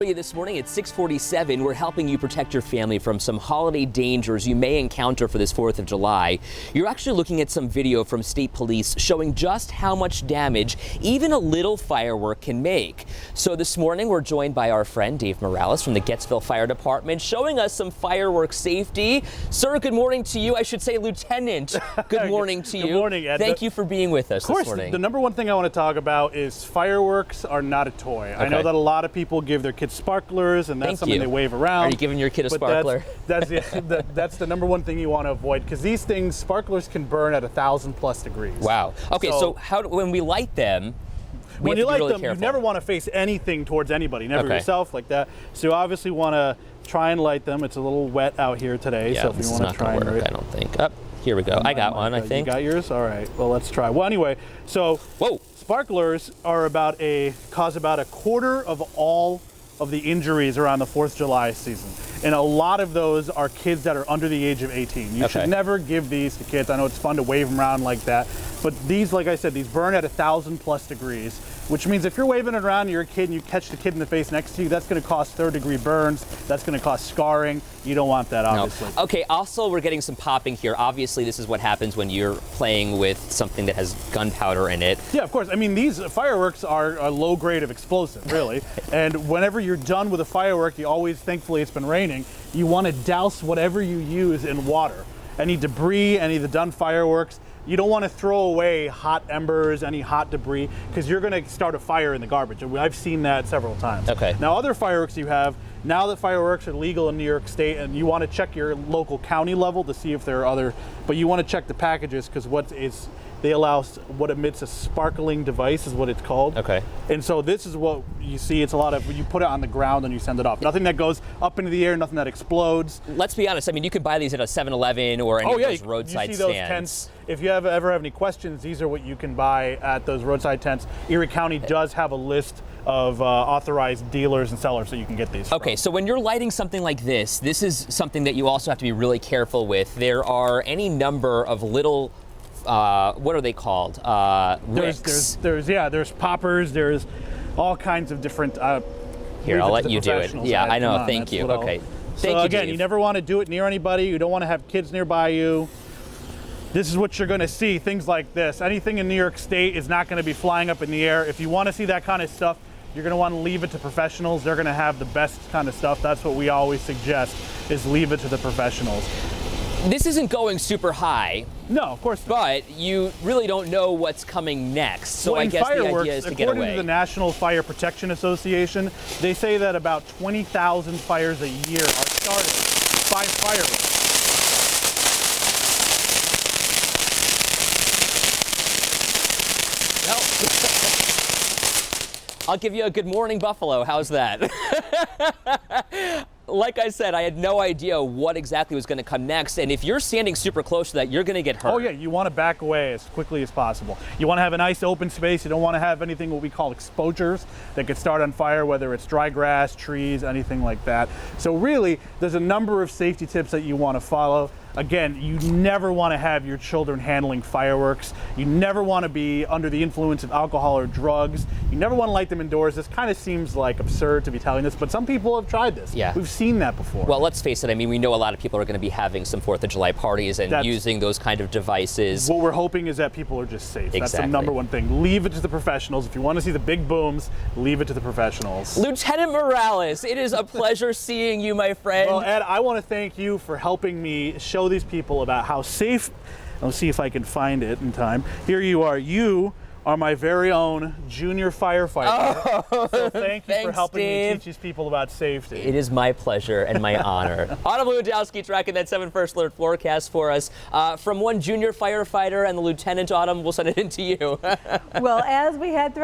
This morning at 6:47, we're helping you protect your family from some holiday dangers you may encounter for this 4th of July. You're actually looking at some video from state police showing just how much damage even a little firework can make. So this morning we're joined by our friend Dave Morales from the Gettsville Fire Department showing us some firework safety. Sir, good morning to you. I should say Lieutenant. Good morning to you. Good morning, Ed. Thank you for being with us this morning. The number one thing I want to talk about is fireworks are not a toy. Okay. I know that a lot of people give their kids sparklers, and that's something they wave around. Are you giving your kid a sparkler? That's the number one thing you want to avoid, because these things, sparklers can burn at 1,000+ degrees. Wow. Okay, so when we light them, when you light them, you never want to face anything towards anybody, never yourself like that. So you obviously want to try and light them. It's a little wet out here today, so if you want to try and I don't think. Oh, here we go. I got one, I think. You got yours? All right. Well, let's try. Well, anyway, so sparklers are cause about a quarter of all of the injuries around the 4th of July season. And a lot of those are kids that are under the age of 18. You should never give these to kids. I know it's fun to wave them around like that, but these, like I said, these burn at 1,000+ degrees, which means if you're waving it around and you're a kid and you catch the kid in the face next to you, that's gonna cause 3rd-degree burns. That's gonna cause scarring. You don't want that, obviously. No. Okay, also we're getting some popping here. Obviously, this is what happens when you're playing with something that has gunpowder in it. Yeah, of course. I mean, these fireworks are a low grade of explosive, really. And whenever you're done with a firework, you always, thankfully it's been raining, you want to douse whatever you use in water. Any debris, any of the done fireworks. You don't want to throw away hot embers, any hot debris, because you're going to start a fire in the garbage. I've seen that several times. Okay. Now, other fireworks you have, now that fireworks are legal in New York State, and you want to check your local county level to see if there are other, but you want to check the packages, because they allow what emits a sparkling device is what it's called. Okay. And so this is what you see. It's a lot of, you put it on the ground and you send it off. Nothing that goes up into the air, nothing that explodes. Let's be honest. I mean, you can buy these at a 7-Eleven or any of those roadside you see those stands. Tents. If you ever have any questions, these are what you can buy at those roadside tents. Erie County does have a list of authorized dealers and sellers that you can get these Okay, so when you're lighting something like this is something that you also have to be really careful with. There are any number of little what are they called? There's poppers, there's all kinds of different Here, I'll let you do it. Yeah, I know. Thank you. Okay. So again, Dave. You never want to do it near anybody. You don't want to have kids nearby you. This is what you're going to see, things like this. Anything in New York State is not going to be flying up in the air. If you want to see that kind of stuff, you're going to want to leave it to professionals. They're going to have the best kind of stuff. That's what we always suggest, is leave it to the professionals. This isn't going super high. No, of course not. But you really don't know what's coming next. So I guess the idea is to get away. According to the National Fire Protection Association, they say that about 20,000 fires a year are started by fireworks. I'll give you a good morning, Buffalo. How's that? Like I said, I had no idea what exactly was going to come next. And if you're standing super close to that, you're going to get hurt. Oh, yeah. You want to back away as quickly as possible. You want to have a nice open space. You don't want to have anything what we call exposures that could start on fire, whether it's dry grass, trees, anything like that. So really, there's a number of safety tips that you want to follow. Again, you never want to have your children handling fireworks. You never want to be under the influence of alcohol or drugs. You never want to light them indoors. This kind of seems like absurd to be telling this, but some people have tried this. Yeah. We've seen that before. Well, let's face it. I mean, we know a lot of people are going to be having some 4th of July parties and using those kind of devices. What we're hoping is that people are just safe. Exactly. That's the number one thing. Leave it to the professionals. If you want to see the big booms, leave it to the professionals. Lieutenant Morales, it is a pleasure seeing you, my friend. Well, Ed, I want to thank you for helping me show these people about how safe. I'll see if I can find it in time. Here you are. You are my very own junior firefighter. Oh, so thank you for helping me teach these people about safety. It is my pleasure and my honor. Autumn Lewandowski tracking that 7 First Alert forecast for us. From one junior firefighter and the Lieutenant, Autumn, we'll send it in to you. Well, as we head through